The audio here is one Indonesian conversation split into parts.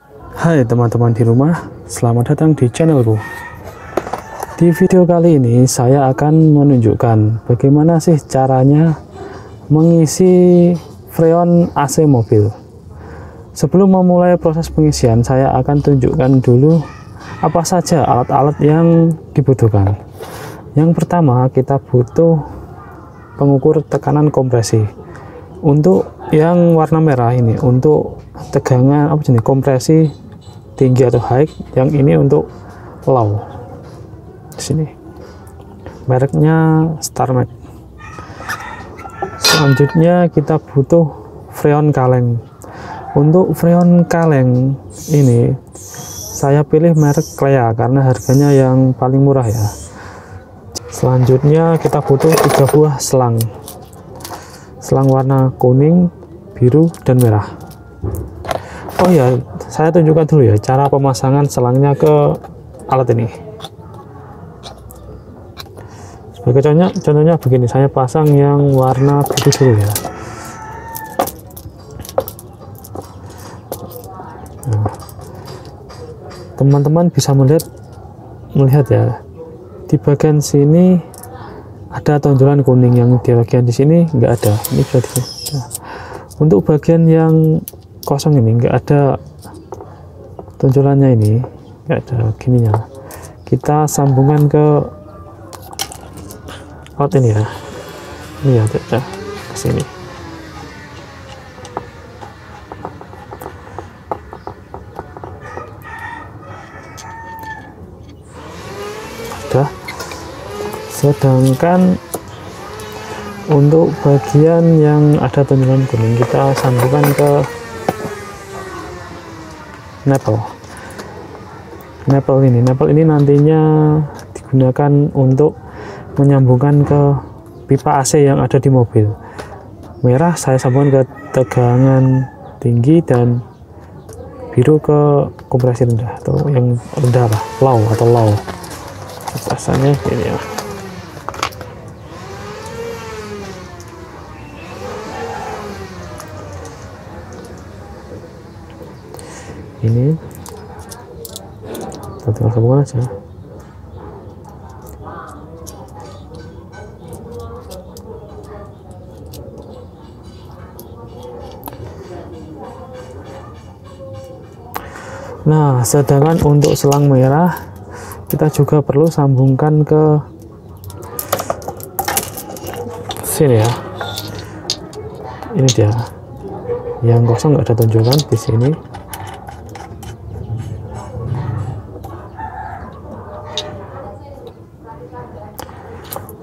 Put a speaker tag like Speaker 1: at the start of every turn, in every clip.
Speaker 1: Hai teman-teman di rumah, selamat datang di channelku. Di video kali ini saya akan menunjukkan bagaimana sih caranya mengisi freon AC mobil. Sebelum memulai proses pengisian, saya akan tunjukkan dulu apa saja alat-alat yang dibutuhkan. Yang pertama, kita butuh pengukur tekanan kompresi. Untuk yang warna merah ini untuk tegangan kompresi tinggi atau high, yang ini untuk low. Di sini mereknya Starmax. Selanjutnya kita butuh freon kaleng. Untuk freon kaleng ini saya pilih merek Clea karena harganya yang paling murah ya. Selanjutnya kita butuh 3 buah selang warna kuning, biru, dan merah. Oh ya, saya tunjukkan dulu ya cara pemasangan selangnya ke alat ini. Sebagai contohnya begini, saya pasang yang warna biru dulu ya. Nah, teman-teman bisa melihat ya, di bagian sini ada tonjolan kuning, yang di bagian di sini nggak ada. Ini bisa nah, untuk bagian yang kosong ini nggak ada tonjolannya, ini nggak ada gininya. Kita sambungkan ke alat ini ya. Ini ya, ke sini. Sudah. Sedangkan untuk bagian yang ada tonjolan kuning kita sambungkan ke Napel ini nantinya digunakan untuk menyambungkan ke pipa AC yang ada di mobil. Merah saya sambungkan ke tegangan tinggi dan biru ke kompresi rendah atau yang rendah lah, low atau low. Rasanya ini ya. Ini kita tinggal sambungkan aja. Nah, sedangkan untuk selang merah kita juga perlu sambungkan ke sini ya. Ini dia yang kosong, nggak ada tonjolan di sini.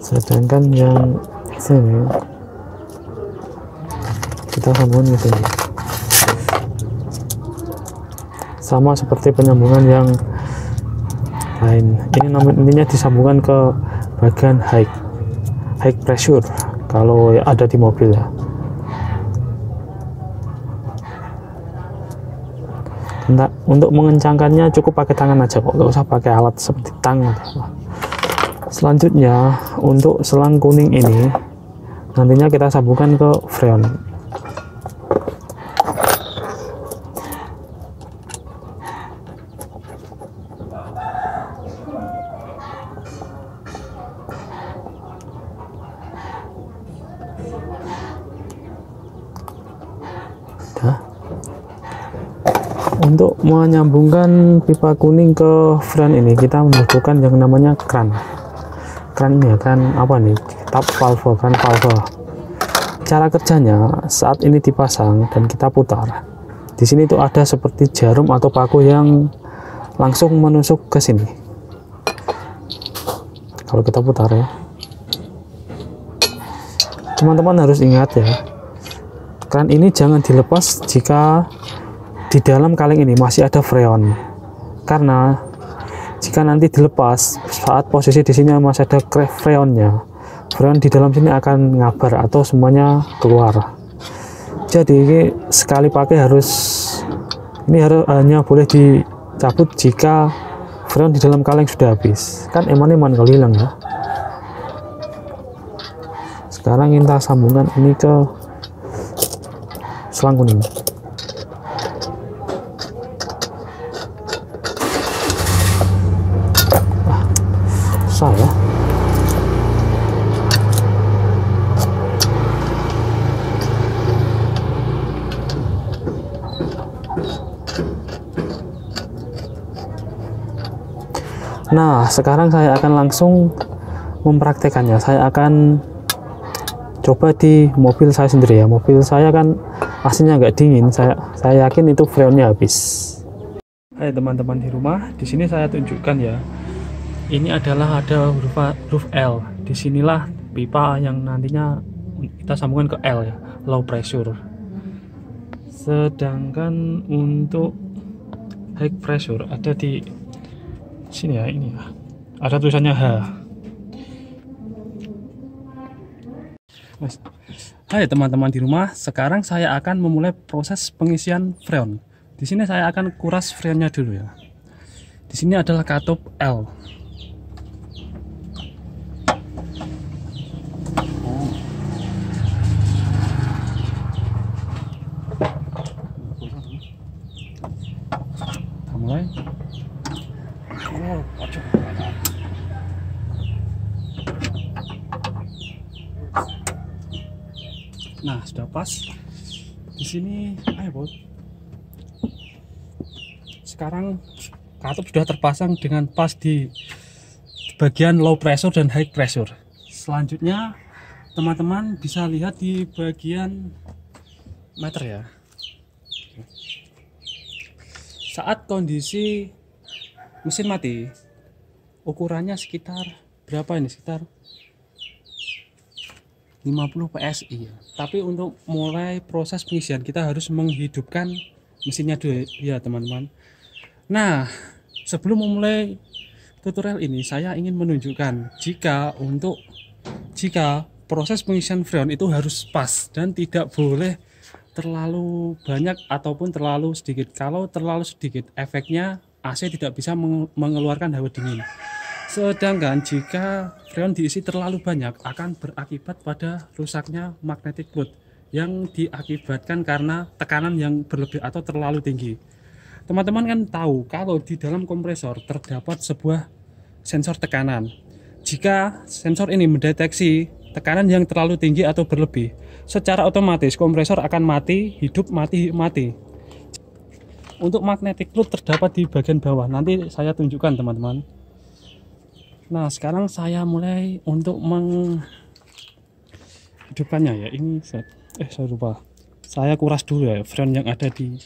Speaker 1: Sedangkan yang sini kita sambungkan ke sini, sama seperti penyambungan yang lain. Ini intinya disambungkan ke bagian high pressure kalau ada di mobil ya. Nah, untuk mengencangkannya cukup pakai tangan aja kok, nggak usah pakai alat seperti tang. Selanjutnya untuk selang kuning ini nantinya kita sambungkan ke freon. Untuk menyambungkan pipa kuning ke freon ini kita membutuhkan yang namanya kran ini ya, kran apa nih, tap valve, kran valve. Cara kerjanya saat ini dipasang dan kita putar, di sini tuh ada seperti jarum atau paku yang langsung menusuk ke sini. Kalau kita putar ya, teman-teman harus ingat ya, kran ini jangan dilepas jika di dalam kaleng ini masih ada freon, karena jika nanti dilepas saat posisi di sini masih ada freonnya, freon di dalam sini akan ngabar atau semuanya keluar. Jadi ini sekali pakai hanya boleh dicabut jika freon di dalam kaleng sudah habis. Kan eman-eman kalau hilang ya. Sekarang kita sambungkan ini ke selang kuning. susah ya. Nah, sekarang saya akan langsung mempraktekannya. Saya akan coba di mobil saya sendiri ya. Mobil saya kan aslinya nggak dingin. Saya yakin itu freonnya habis. Hai teman-teman di rumah, di sini saya tunjukkan ya. Ini adalah ada huruf L. Disinilah pipa yang nantinya kita sambungkan ke L ya, low pressure. Sedangkan untuk high pressure ada di sini ya, ini ya. Ada tulisannya H. Hai teman-teman di rumah, sekarang saya akan memulai proses pengisian freon. Di sini saya akan kuras freonnya dulu ya. Di sini adalah katup L. Kita mulai. Nah, sudah pas. Di sini, ayo bos. Sekarang katup sudah terpasang dengan pas di bagian low pressure dan high pressure. Selanjutnya, teman-teman bisa lihat di bagian meter ya. Saat kondisi mesin mati, ukurannya sekitar berapa ini? Sekitar 50 PSI ya. Tapi untuk mulai proses pengisian kita harus menghidupkan mesinnya dulu ya teman-teman. Nah, sebelum memulai tutorial ini saya ingin menunjukkan jika proses pengisian freon itu harus pas dan tidak boleh terlalu banyak ataupun terlalu sedikit. Kalau terlalu sedikit efeknya AC tidak bisa mengeluarkan hawa dingin. Sedangkan jika freon diisi terlalu banyak akan berakibat pada rusaknya magnetic fluid yang diakibatkan karena tekanan yang berlebih atau terlalu tinggi. Teman-teman kan tahu kalau di dalam kompresor terdapat sebuah sensor tekanan. Jika sensor ini mendeteksi tekanan yang terlalu tinggi atau berlebih, secara otomatis kompresor akan mati, hidup, mati, mati. Untuk magnetic fluid terdapat di bagian bawah. Nanti saya tunjukkan teman-teman. Nah, sekarang saya mulai untuk menghidupkannya ya. Ini saya lupa. Saya kuras dulu ya freon yang ada di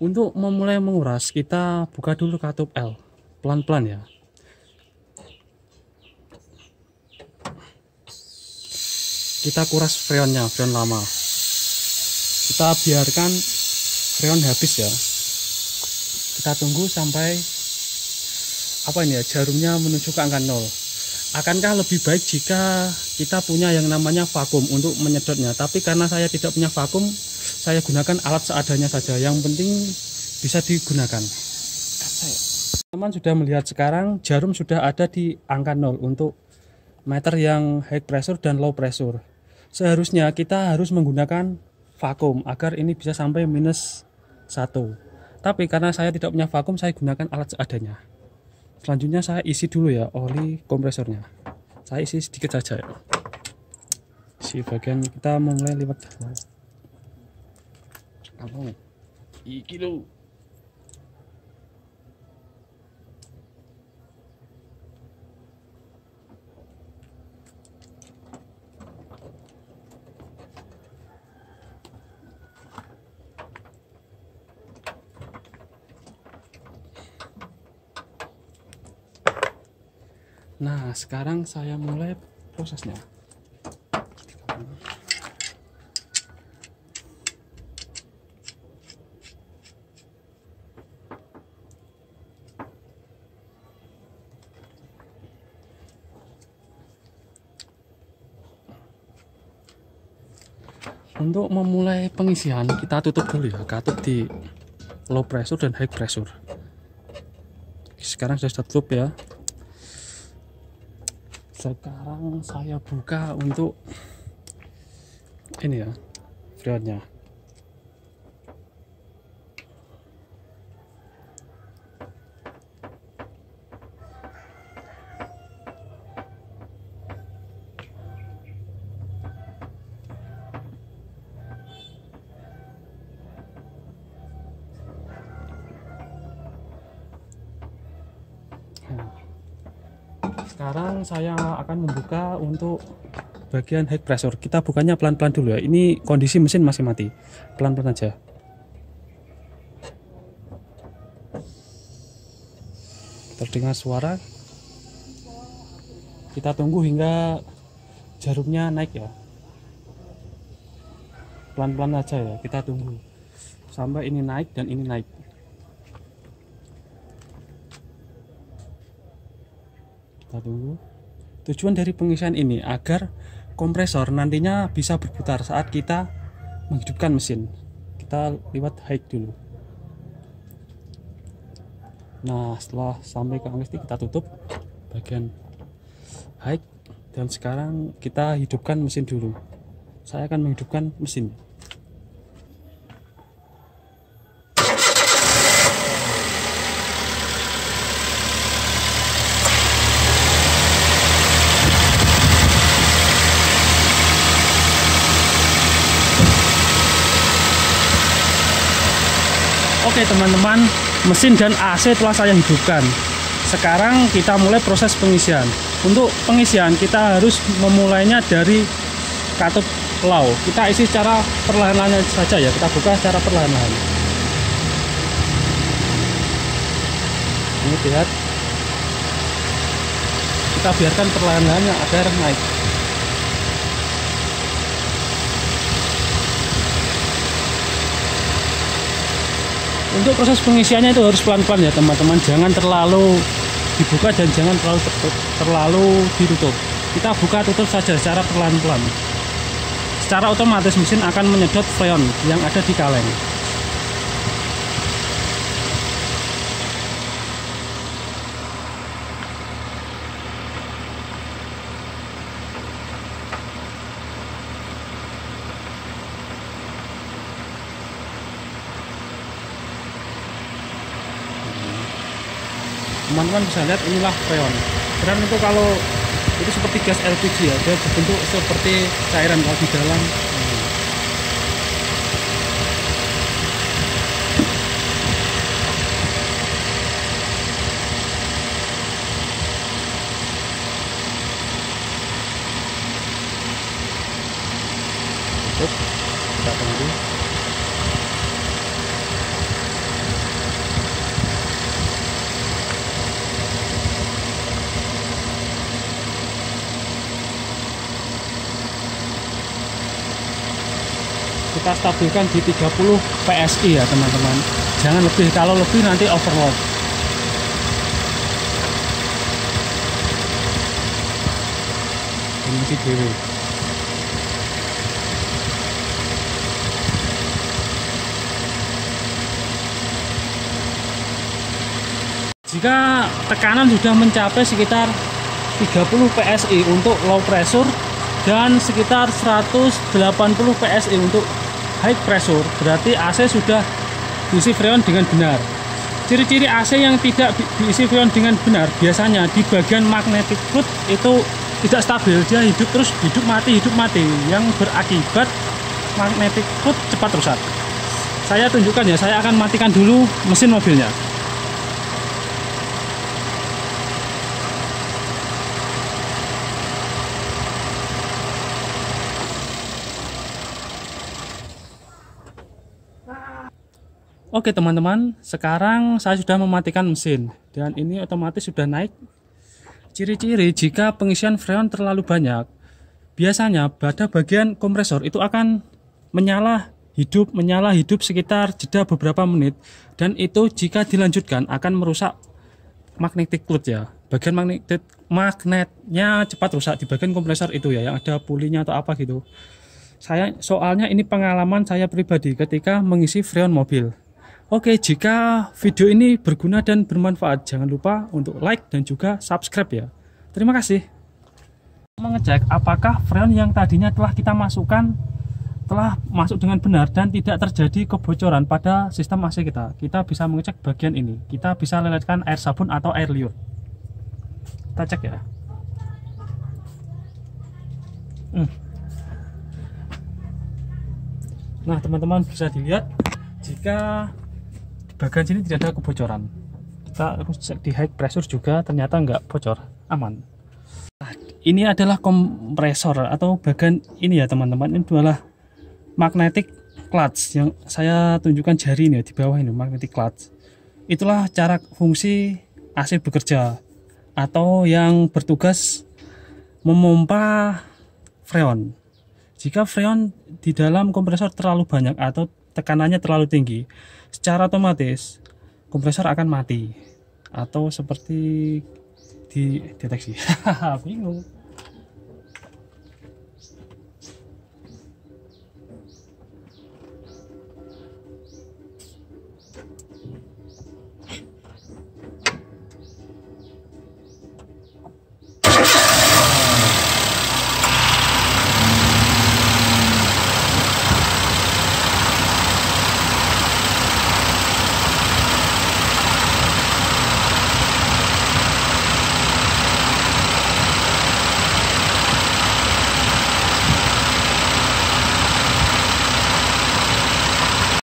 Speaker 1: Untuk memulai menguras, kita buka dulu katup L pelan-pelan ya. Kita kuras freonnya, freon lama. Kita biarkan freon habis ya. Kita tunggu sampai jarumnya menuju ke angka 0. Akankah lebih baik jika kita punya yang namanya vakum untuk menyedotnya? Tapi karena saya tidak punya vakum, saya gunakan alat seadanya saja. Yang penting bisa digunakan. Teman sudah melihat sekarang jarum sudah ada di angka 0 untuk meter yang high pressure dan low pressure. Seharusnya kita harus menggunakan vakum agar ini bisa sampai -1. Tapi karena saya tidak punya vakum, saya gunakan alat seadanya. Selanjutnya saya isi dulu ya oli kompresornya. Saya isi sedikit saja ya. Si bagian kita memulai lipat. Iki lho. Nah, sekarang saya mulai prosesnya. Untuk memulai pengisian, kita tutup dulu ya, katup di low pressure dan high pressure. Sekarang sudah tutup ya. Sekarang saya buka untuk ini ya, freonnya. Sekarang saya akan membuka untuk bagian high pressure. Kita bukanya pelan-pelan dulu ya. Ini kondisi mesin masih mati. Pelan-pelan aja. Terdengar suara. Kita tunggu hingga jarumnya naik ya. Pelan-pelan aja ya. Kita tunggu sampai ini naik dan ini naik. Kita tunggu. Tujuan dari pengisian ini agar kompresor nantinya bisa berputar saat kita menghidupkan mesin. Kita lewat high dulu. Nah, setelah sampai ke angka kita tutup bagian high, dan sekarang kita hidupkan mesin dulu. Saya akan menghidupkan mesin. Oke teman-teman, mesin dan AC telah saya hidupkan. Sekarang kita mulai proses pengisian. Untuk pengisian kita harus memulainya dari katup low. Kita isi secara perlahan-lahan saja ya. Kita buka secara perlahan-lahan. Ini lihat. Kita biarkan perlahan-lahan agar naik. Untuk proses pengisiannya itu harus pelan-pelan ya teman-teman, jangan terlalu dibuka dan jangan terlalu ditutup. Kita buka tutup saja secara pelan-pelan. Secara otomatis mesin akan menyedot freon yang ada di kaleng. Teman-teman bisa lihat inilah freon. Freon itu kalau itu seperti gas LPG ya, dia berbentuk seperti cairan kalau di dalam. Kita tunggu. Kita stabilkan di 30 PSI ya teman-teman, jangan lebih, kalau lebih nanti overload. Ini dewe. Jika tekanan sudah mencapai sekitar 30 PSI untuk low pressure dan sekitar 180 PSI untuk high pressure, berarti AC sudah diisi freon dengan benar. Ciri-ciri AC yang tidak diisi freon dengan benar biasanya di bagian magnetic fluid itu tidak stabil, dia hidup terus, hidup mati, yang berakibat magnetic fluid cepat rusak. Saya tunjukkan ya, saya akan matikan dulu mesin mobilnya. Oke teman-teman, sekarang saya sudah mematikan mesin dan ini otomatis sudah naik. Ciri-ciri jika pengisian freon terlalu banyak, biasanya pada bagian kompresor itu akan menyala hidup sekitar jeda beberapa menit, dan itu jika dilanjutkan akan merusak magnetic fluid ya. Bagian magnetnya cepat rusak di bagian kompresor itu ya, yang ada pulinya atau apa gitu. Soalnya ini pengalaman saya pribadi ketika mengisi freon mobil. Oke, jika video ini berguna dan bermanfaat, jangan lupa untuk like dan juga subscribe ya. Terima kasih. Mengecek apakah freon yang tadinya telah kita masukkan telah masuk dengan benar dan tidak terjadi kebocoran pada sistem AC kita, kita bisa mengecek bagian ini. Kita bisa lelitkan air sabun atau air liur. Kita cek ya. Nah teman-teman, bisa dilihat jika di bagian sini tidak ada kebocoran. Kita harus cek di high pressure juga, ternyata nggak bocor, aman. Nah, ini adalah kompresor atau bagian ini ya teman-teman. Ini adalah magnetic clutch yang saya tunjukkan jari ini ya, di bawah ini magnetic clutch. Itulah cara fungsi AC bekerja atau yang bertugas memompa freon. Jika freon di dalam kompresor terlalu banyak atau tekanannya terlalu tinggi, secara otomatis kompresor akan mati atau seperti dideteksi. Bingung.